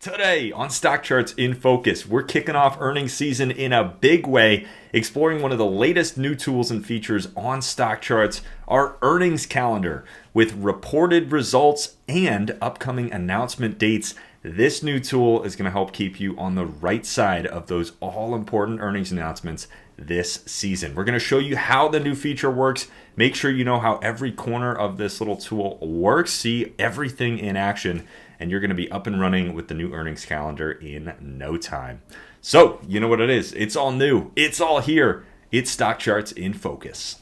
Today on Stock Charts in Focus, we're kicking off earnings season in a big way, exploring one of the latest new tools and features on Stock Charts, our earnings calendar, with reported results and upcoming announcement dates. This new tool is going to help keep you on the right side of those all-important earnings announcements this season. We're going to show you how the new feature works, make sure you know how every corner of this little tool works, see everything in action, and you're going to be up and running with the new earnings calendar in no time. So, you know what it is. It's all new. It's all here. It's Stock Charts in Focus.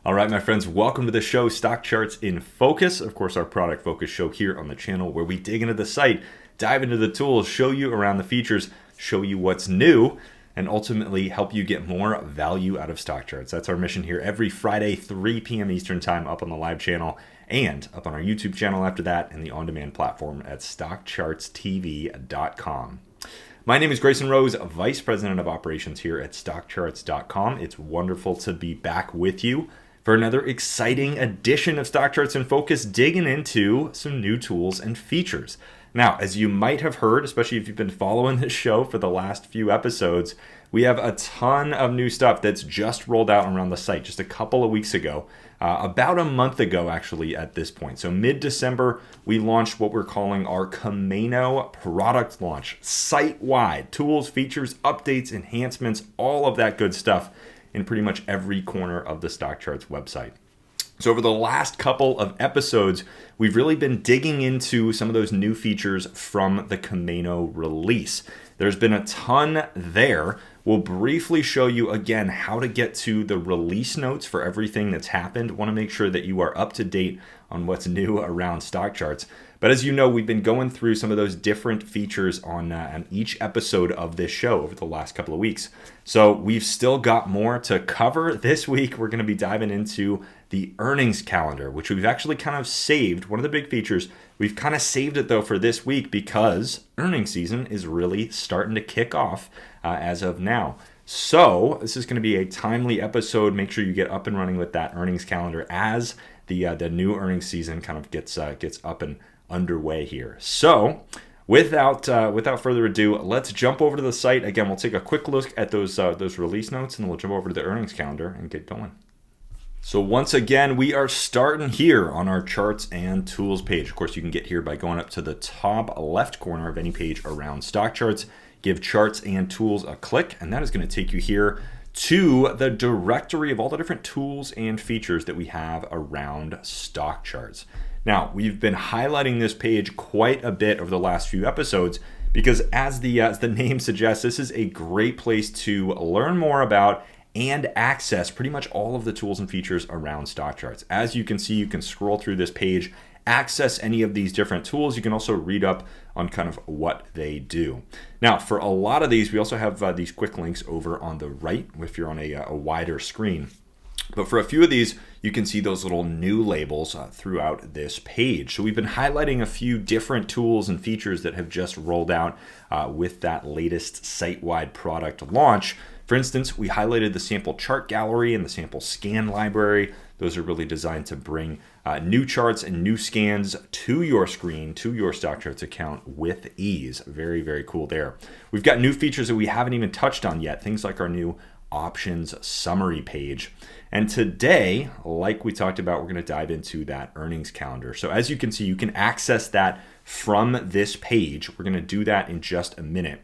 All right, my friends, welcome to the show, Stock Charts in Focus. Of course, our product focus show here on the channel where we dig into the site, dive into the tools, show you around the features, show you what's new, and ultimately help you get more value out of Stock Charts. That's our mission here every Friday, 3 p.m. Eastern Time, up on the live channel and up on our YouTube channel after that and the on-demand platform at StockChartsTV.com. My name is Grayson Roze, Vice President of Operations here at StockCharts.com. It's wonderful to be back with you for another exciting edition of Stock Charts in Focus, digging into some new tools and features. Now, as you might have heard, especially if you've been following this show for the last few episodes, we have a ton of new stuff that's just rolled out around the site just a couple of weeks ago, about a month ago actually at this point. So mid-December, we launched what we're calling our Kameno product launch, site-wide, tools, features, updates, enhancements, all of that good stuff in pretty much every corner of the Stock Charts website. So over the last couple of episodes, we've really been digging into some of those new features from the Kameno release. There's been a ton there. We'll briefly show you again how to get to the release notes for everything that's happened. Want to make sure that you are up to date on what's new around Stock Charts. But as you know, we've been going through some of those different features on each episode of this show over the last couple of weeks. So we've still got more to cover. This week, we're going to be diving into the earnings calendar, which we've actually kind of saved. One of the big features, we've kind of saved it though for this week because earnings season is really starting to kick off as of now. So this is going to be a timely episode. Make sure you get up and running with that earnings calendar as the new earnings season kind of gets up and underway here. So without further ado, let's jump over to the site. Again, we'll take a quick look at those release notes, and then we'll jump over to the earnings calendar and get going. So once again, we are starting here on our charts and tools page. Of course, you can get here by going up to the top left corner of any page around Stock Charts, give charts and tools a click, and that is going to take you here to the directory of all the different tools and features that we have around Stock Charts. Now, we've been highlighting this page quite a bit over the last few episodes because as the name suggests, this is a great place to learn more about and access pretty much all of the tools and features around Stock Charts. As you can see, you can scroll through this page, access any of these different tools. You can also read up on kind of what they do. Now, for a lot of these, we also have these quick links over on the right if you're on a wider screen. But for a few of these, you can see those little new labels throughout this page. So we've been highlighting a few different tools and features that have just rolled out with that latest site-wide product launch. For instance, we highlighted the sample chart gallery and the sample scan library. Those are really designed to bring new charts and new scans to your screen, to your Stock Charts account with ease. Very, very cool there. We've got new features that we haven't even touched on yet, things like our new options summary page. And today, like we talked about, we're going to dive into that earnings calendar. So as you can see, you can access that from this page. We're going to do that in just a minute.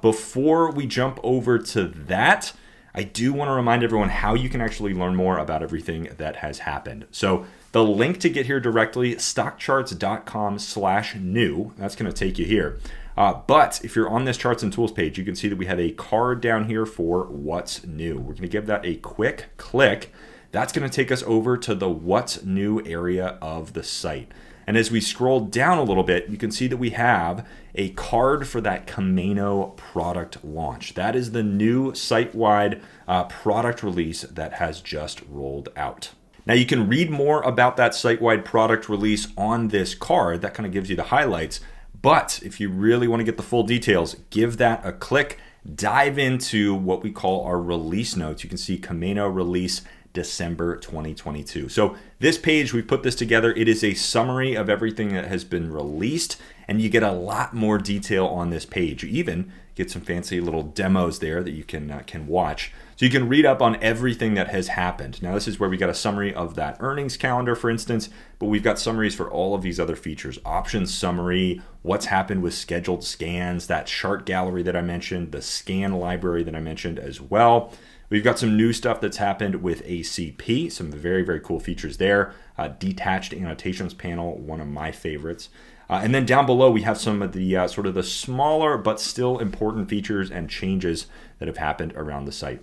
Before we jump over to that, I do want to remind everyone how you can actually learn more about everything that has happened. So the link to get here directly, stockcharts.com/new, that's going to take you here. But if you're on this charts and tools page, you can see that we have a card down here for what's new. We're going to give that a quick click. That's going to take us over to the what's new area of the site. And as we scroll down a little bit, you can see that we have a card for that Kameno product launch. That is the new site-wide product release that has just rolled out. Now you can read more about that site-wide product release on this card. That kind of gives you the highlights. But if you really want to get the full details, give that a click. Dive into what we call our release notes. You can see Kameno release December 2022. So this page, we put this together. It is a summary of everything that has been released, and you get a lot more detail on this page. You even get some fancy little demos there that you can watch. So you can read up on everything that has happened. Now this is where we got a summary of that earnings calendar, for instance, but we've got summaries for all of these other features. Options summary, what's happened with scheduled scans, that chart gallery that I mentioned, the scan library that I mentioned as well. We've got some new stuff that's happened with ACP, some very, very cool features there. Detached annotations panel, one of my favorites. And then down below, we have some of the sort of the smaller but still important features and changes that have happened around the site.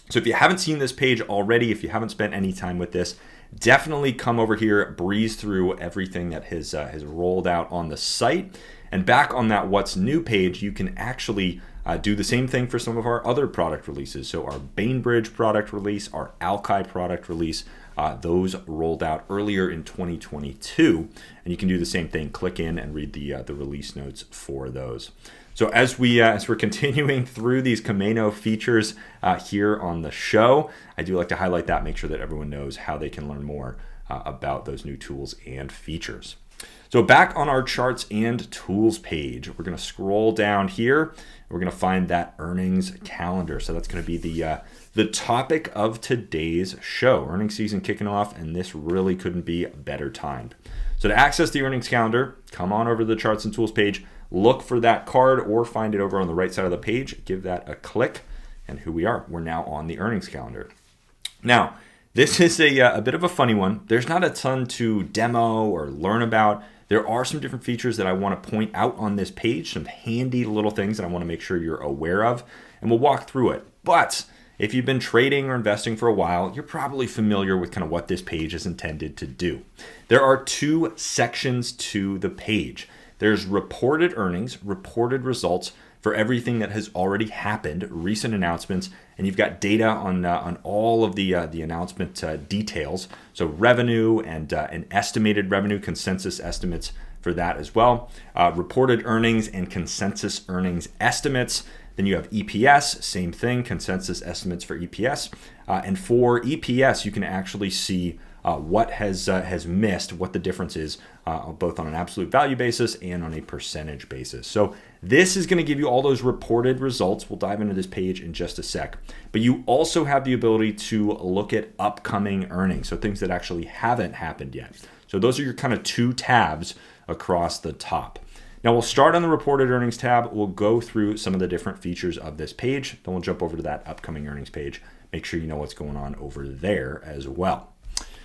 So if you haven't seen this page already, if you haven't spent any time with this, definitely come over here, breeze through everything that has rolled out on the site. And back on that What's New page, you can actually do the same thing for some of our other product releases. So our Bainbridge product release, our Alki product release, those rolled out earlier in 2022. And you can do the same thing, click in and read the release notes for those. So as we're continuing through these Kameno features here on the show, I do like to highlight that, make sure that everyone knows how they can learn more about those new tools and features. So back on our charts and tools page, we're going to scroll down here. We're going to find that earnings calendar. So that's going to be the topic of today's show. Earnings season kicking off, and this really couldn't be better timed. So to access the earnings calendar, come on over to the charts and tools page, look for that card or find it over on the right side of the page. Give that a click, and here we are. We're now on the earnings calendar. Now, this is a bit of a funny one. There's not a ton to demo or learn about. There are some different features that I want to point out on this page, some handy little things that I want to make sure you're aware of, and we'll walk through it. But if you've been trading or investing for a while, you're probably familiar with kind of what this page is intended to do. There are two sections to the page. There's reported earnings, reported results for everything that has already happened, recent announcements, and you've got data on all of the announcement details. So revenue and estimated revenue, consensus estimates for that as well. Reported earnings and consensus earnings estimates. Then you have EPS, same thing, consensus estimates for EPS. And for EPS, you can actually see what has missed, what the difference is, both on an absolute value basis and on a percentage basis. So this is going to give you all those reported results. We'll dive into this page in just a sec. But you also have the ability to look at upcoming earnings, so things that actually haven't happened yet. So those are your kind of two tabs across the top. Now we'll start on the reported earnings tab. We'll go through some of the different features of this page. Then we'll jump over to that upcoming earnings page. Make sure you know what's going on over there as well.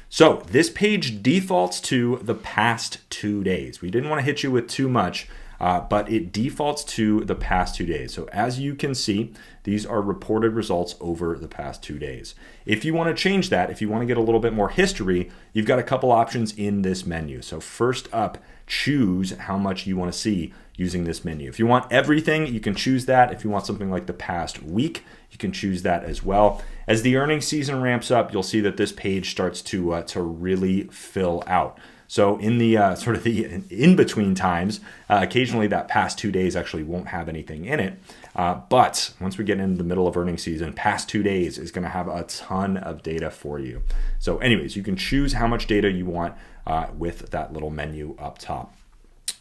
So this page defaults to the past 2 days. We didn't want to hit you with too much, but it defaults to the past 2 days. So as you can see, these are reported results over the past 2 days. If you want to change that, if you want to get a little bit more history, you've got a couple options in this menu. So first up, choose how much you want to see using this menu. If you want everything, you can choose that. If you want something like the past week, you can choose that as well. As the earnings season ramps up, you'll see that this page starts to really fill out. So in the sort of the in-between times, occasionally that past 2 days actually won't have anything in it. But once we get into the middle of earnings season, past 2 days is going to have a ton of data for you. So anyways, you can choose how much data you want with that little menu up top.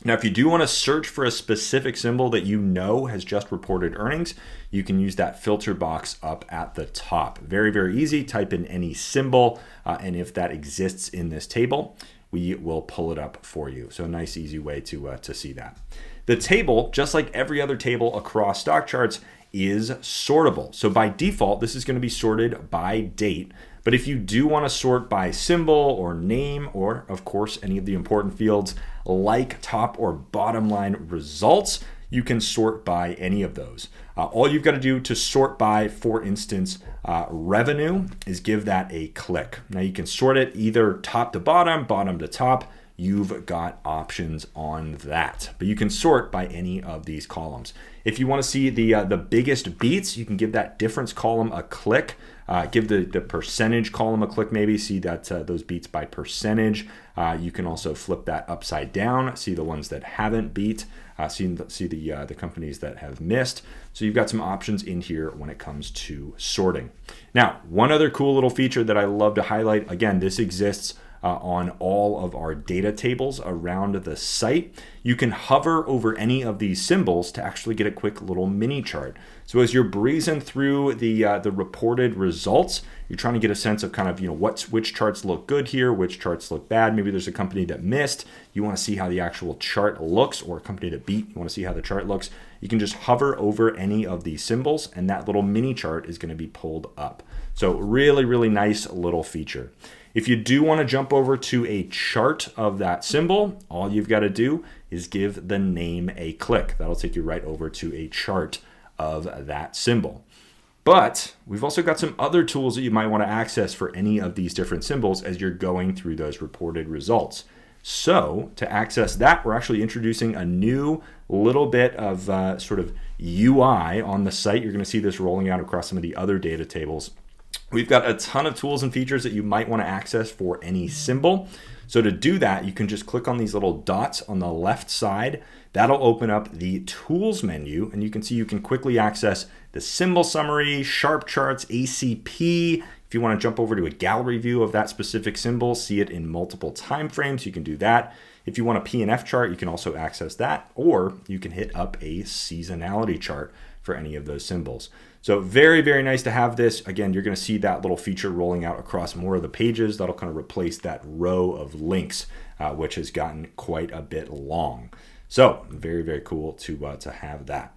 Now, if you do want to search for a specific symbol that you know has just reported earnings, you can use that filter box up at the top. Very, very easy. Type in any symbol, and if that exists in this table, we will pull it up for you. So a nice, easy way to see that. The table, just like every other table across StockCharts, is sortable. So by default, this is going to be sorted by date. But if you do want to sort by symbol or name, or of course, any of the important fields like top or bottom line results, you can sort by any of those. All you've got to do to sort by, for instance, revenue is give that a click. Now you can sort it either top to bottom, bottom to top. You've got options on that, but you can sort by any of these columns. If you want to see the biggest beats, you can give that difference column a click. Give the percentage column a click, maybe see that those beats by percentage. You can also flip that upside down, see the ones that haven't beat, see the companies that have missed. So you've got some options in here when it comes to sorting. Now, one other cool little feature that I love to highlight, again, this exists on all of our data tables around the site. You can hover over any of these symbols to actually get a quick little mini chart. So as you're breezing through the reported results, you're trying to get a sense of kind of, which charts look good here, which charts look bad. Maybe there's a company that missed. You want to see how the actual chart looks, or a company that beat. You want to see how the chart looks. You can just hover over any of these symbols and that little mini chart is going to be pulled up. So really, really nice little feature. If you do want to jump over to a chart of that symbol, all you've got to do is give the name a click. That'll take you right over to a chart of that symbol. But we've also got some other tools that you might want to access for any of these different symbols as you're going through those reported results. So to access that, we're actually introducing a new little bit of sort of UI on the site. You're going to see this rolling out across some of the other data tables. We've got a ton of tools and features that you might want to access for any symbol. So to do that, you can just click on these little dots on the left side. That'll open up the tools menu, and you can see you can quickly access the symbol summary, sharp charts, ACP. If you want to jump over to a gallery view of that specific symbol, see it in multiple time frames, you can do that. If you want a P&F chart, you can also access that, or you can hit up a seasonality chart for any of those symbols. So very, very nice to have this. Again, you're going to see that little feature rolling out across more of the pages. That'll kind of replace that row of links, which has gotten quite a bit long. So very, very cool to have that.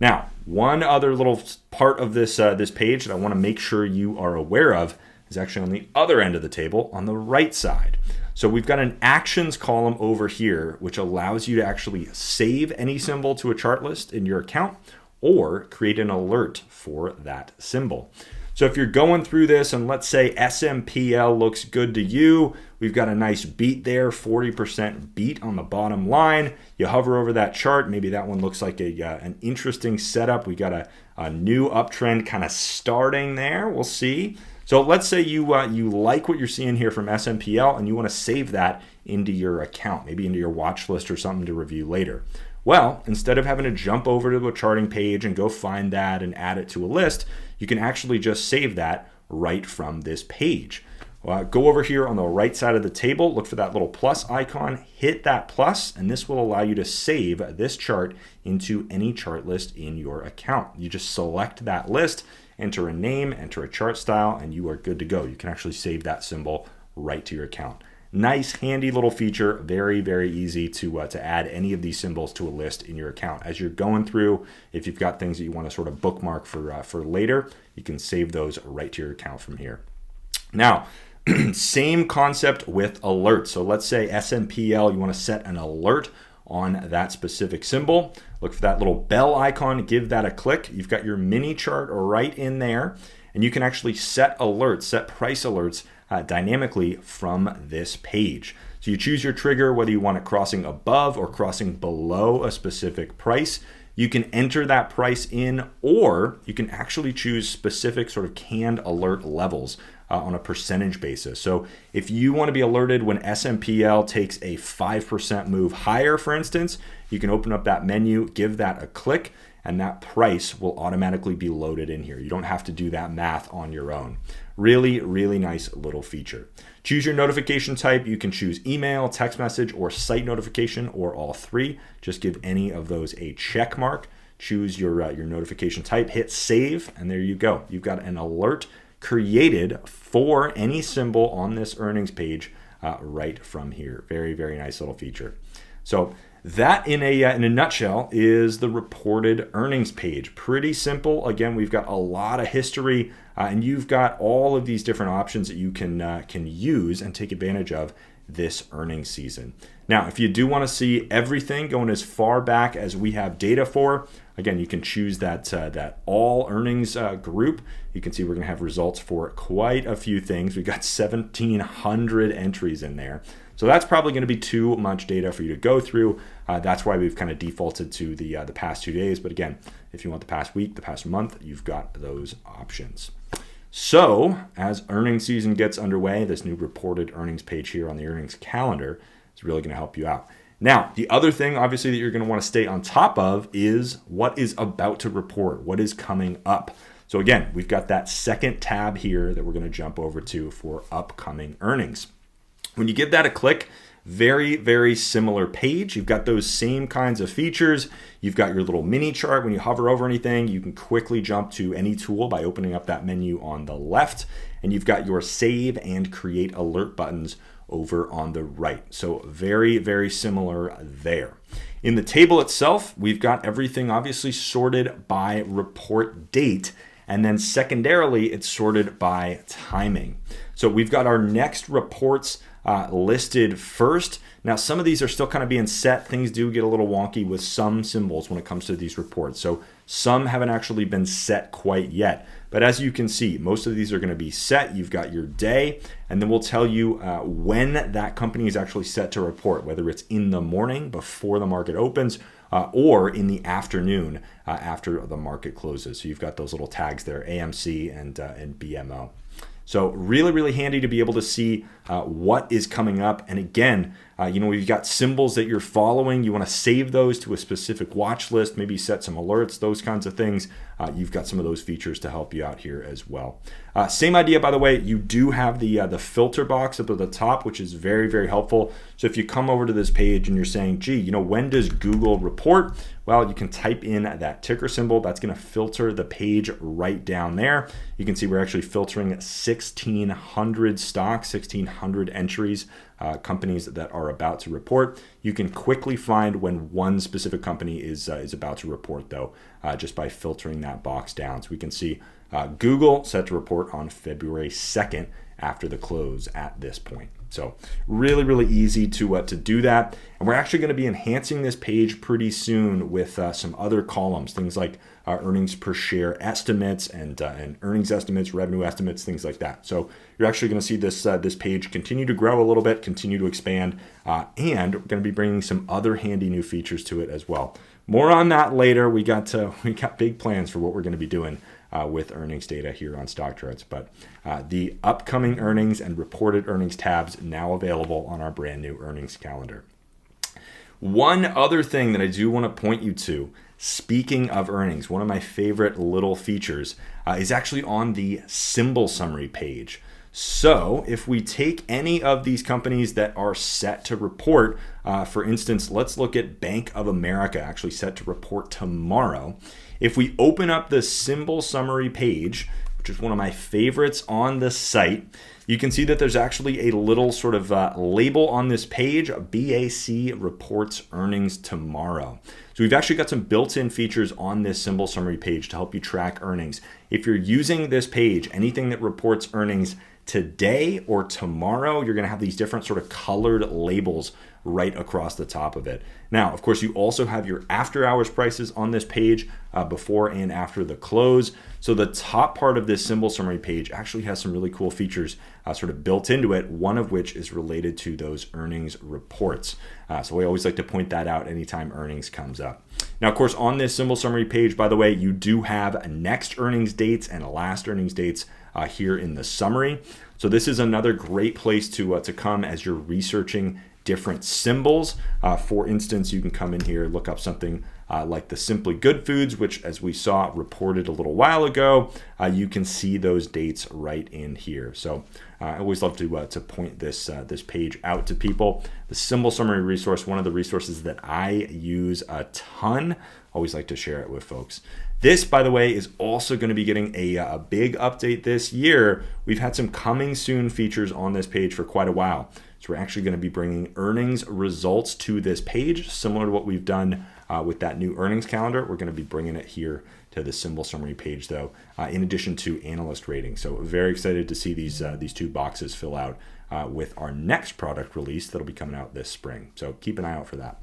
Now, one other little part of this page that I want to make sure you are aware of is actually on the other end of the table on the right side. So we've got an actions column over here, which allows you to actually save any symbol to a chart list in your account or create an alert for that symbol. So if you're going through this and let's say SMPL looks good to you, we've got a nice beat there, 40% beat on the bottom line. You hover over that chart, maybe that one looks like an interesting setup. We got a new uptrend kind of starting there, we'll see. So let's say you like what you're seeing here from SMPL and you want to save that into your account, maybe into your watch list or something to review later. Well, instead of having to jump over to a charting page and go find that and add it to a list, you can actually just save that right from this page. Go over here on the right side of the table, look for that little plus icon, hit that plus, and this will allow you to save this chart into any chart list in your account. You just select that list, enter a name, enter a chart style, and you are good to go. You can actually save that symbol right to your account. Nice, handy little feature. Very, very easy to add any of these symbols to a list in your account. As you're going through, if you've got things that you want to sort of bookmark for later, you can save those right to your account from here. Now, same concept with alerts. So let's say SMPL, you want to set an alert on that specific symbol. Look for that little bell icon, give that a click. You've got your mini chart right in there, and you can actually set alerts, set price alerts dynamically from this page. So you choose your trigger, whether you want it crossing above or crossing below a specific price. You can enter that price in, or you can actually choose specific sort of canned alert levels on a percentage basis. So if you want to be alerted when SMPL takes a 5% move higher, for instance, you can open up that menu, give that a click, and that price will automatically be loaded in here. You don't have to do that math on your own. Really, really nice little feature. Choose your notification type. You can choose email, text message, or site notification, or all three. Just give any of those a check mark. Choose your notification type, hit save, and there you go. You've got an alert created for any symbol on this earnings page right from here. Very, very nice little feature. So that in a nutshell is the reported earnings page. Pretty simple. Again, we've got a lot of history and you've got all of these different options that you can use and take advantage of this earnings season. Now, if you do want to see everything going as far back as we have data for, again, you can choose that all earnings group. You can see we're going to have results for quite a few things. We've got 1,700 entries in there. So that's probably going to be too much data for you to go through. That's why we've kind of defaulted to the past 2 days. But again, if you want the past week, the past month, you've got those options. So as earnings season gets underway, this new reported earnings page here on the earnings calendar is really going to help you out. Now, the other thing, obviously, that you're going to want to stay on top of is what is about to report, what is coming up. So again, we've got that second tab here that we're going to jump over to for upcoming earnings. When you give that a click, very, very similar page. You've got those same kinds of features. You've got your little mini chart. When you hover over anything, you can quickly jump to any tool by opening up that menu on the left. And you've got your save and create alert buttons over on the right. So very, very similar there. In the table itself, we've got everything obviously sorted by report date. And then secondarily, it's sorted by timing. So we've got our next reports listed first. Now, some of these are still kind of being set. Things do get a little wonky with some symbols when it comes to these reports. So some haven't actually been set quite yet. But as you can see, most of these are going to be set. You've got your day, and then we'll tell you when that company is actually set to report, whether it's in the morning before the market opens or in the afternoon after the market closes. So you've got those little tags there, AMC and BMO. So really, really handy to be able to see what is coming up. And again, we've got symbols that you're following. You want to save those to a specific watch list, maybe set some alerts, those kinds of things. You've got some of those features to help you out here as well. Same idea, by the way, you do have the filter box up at the top, which is very, very helpful. So if you come over to this page and you're saying, gee, when does Google report? Well, you can type in that ticker symbol. That's going to filter the page right down there. You can see we're actually filtering 1,600 stocks, 1,600 entries, companies that are about to report. You can quickly find when one specific company is about to report, though, just by filtering that box down. So we can see Google set to report on February 2nd after the close at this point. So really, really easy to do that. And we're actually going to be enhancing this page pretty soon with some other columns, things like earnings per share estimates and earnings estimates, revenue estimates, things like that. So you're actually going to see this page continue to grow a little bit, continue to expand, and we're going to be bringing some other handy new features to it as well. More on that later. We got big plans for what we're going to be doing with earnings data here on StockCharts, but the upcoming earnings and reported earnings tabs now available on our brand new earnings calendar. One other thing that I do want to point you to, speaking of earnings, one of my favorite little features is actually on the symbol summary page. So if we take any of these companies that are set to report, for instance, let's look at Bank of America, actually set to report tomorrow. If we open up the symbol summary page, which is one of my favorites on the site, you can see that there's actually a little sort of label on this page, BAC reports earnings tomorrow. So we've actually got some built-in features on this symbol summary page to help you track earnings. If you're using this page, anything that reports earnings today or tomorrow, you're going to have these different sort of colored labels right across the top of it. Now, of course, you also have your after hours prices on this page before and after the close. So the top part of this symbol summary page actually has some really cool features sort of built into it, one of which is related to those earnings reports. So we always like to point that out anytime earnings comes up. Now, of course, on this symbol summary page, by the way, you do have next earnings dates and last earnings dates here in the summary. So this is another great place to come as you're researching different symbols. For instance, you can come in here, look up something like the Simply Good Foods, which, as we saw reported a little while ago, you can see those dates right in here. So I always love to point this page out to people. The symbol summary resource, one of the resources that I use a ton. Always like to share it with folks. This, by the way, is also going to be getting a big update this year. We've had some coming soon features on this page for quite a while. So we're actually going to be bringing earnings results to this page, similar to what we've done with that new earnings calendar. We're going to be bringing it here to the symbol summary page, though, in addition to analyst ratings. So very excited to see these two boxes fill out with our next product release that'll be coming out this spring. So keep an eye out for that.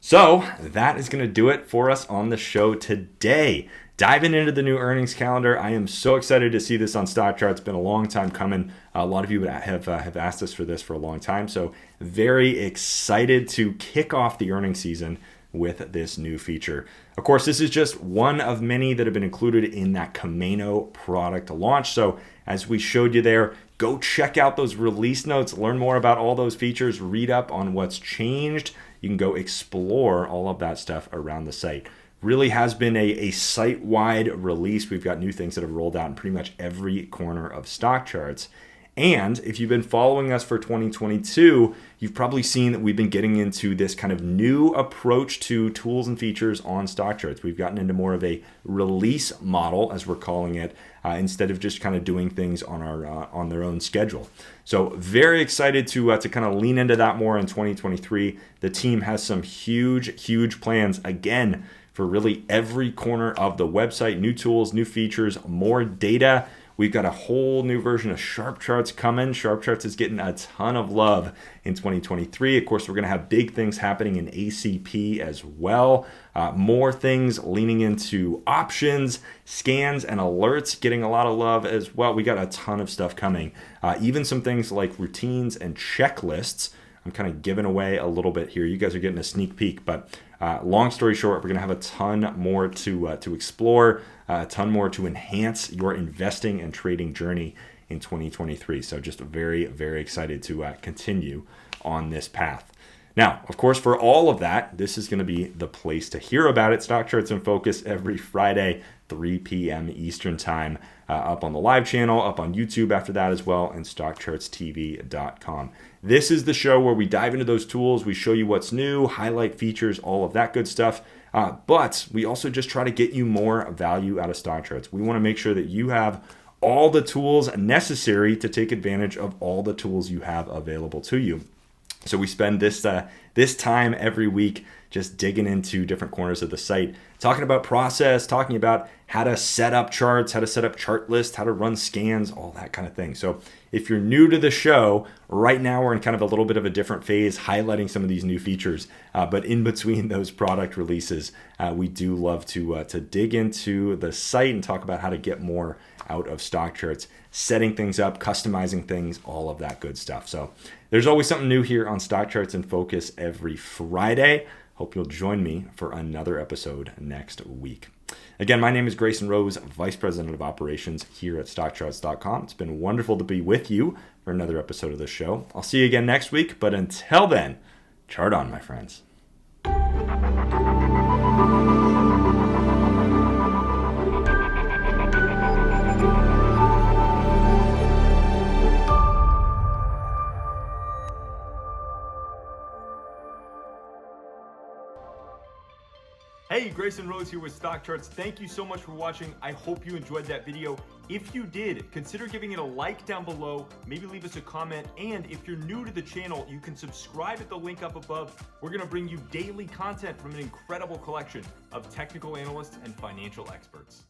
So that is going to do it for us on the show today. Diving into the new earnings calendar. I am so excited to see this on StockCharts. It's been a long time coming. A lot of you have asked us for this for a long time. So very excited to kick off the earnings season. with this new feature. Of course, this is just one of many that have been included in that Kameno product launch. So as we showed you there, go check out those release notes, learn more about all those features, read up on what's changed. You can go explore all of that stuff around the site. Really has been a site-wide release. We've got new things that have rolled out in pretty much every corner of StockCharts. And if you've been following us for 2022, you've probably seen that we've been getting into this kind of new approach to tools and features on StockCharts. We've gotten into more of a release model, as we're calling it, instead of just kind of doing things on their own schedule. So very excited to kind of lean into that more in 2023. The team has some huge plans, again, for really every corner of the website. New tools, new features, more data. We've got a whole new version of SharpCharts coming. SharpCharts is getting a ton of love in 2023. Of course, we're going to have big things happening in ACP as well. More things leaning into options, scans, and alerts getting a lot of love as well. We got a ton of stuff coming. Even some things like routines and checklists. I'm kind of giving away a little bit here. You guys are getting a sneak peek, but long story short, we're going to have a ton more to explore, a ton more to enhance your investing and trading journey in 2023. So just very excited to continue on this path. Now, of course, for all of that, this is going to be the place to hear about it. Stock Charts in Focus every Friday, 3 p.m. Eastern Time, up on the live channel, up on YouTube after that as well, and StockChartsTV.com. This is the show where we dive into those tools, we show you what's new, highlight features, all of that good stuff. But we also just try to get you more value out of StockCharts. We want to make sure that you have all the tools necessary to take advantage of all the tools you have available to you. So we spend this time every week just digging into different corners of the site, talking about process, talking about how to set up charts, how to set up chart lists, how to run scans, all that kind of thing. So if you're new to the show, right now we're in kind of a little bit of a different phase, highlighting some of these new features. But in between those product releases, we do love to dig into the site and talk about how to get more out of StockCharts, setting things up, customizing things, all of that good stuff. So there's always something new here on StockCharts in Focus every Friday. Hope you'll join me for another episode next week. Again, my name is Grayson Roze, Vice President of Operations here at StockCharts.com. It's been wonderful to be with you for another episode of the show. I'll see you again next week, but until then, chart on, my friends. Hey, Grayson Roze here with StockCharts. Thank you so much for watching. I hope you enjoyed that video. If you did, consider giving it a like down below, maybe leave us a comment, and if you're new to the channel, you can subscribe at the link up above. We're gonna bring you daily content from an incredible collection of technical analysts and financial experts.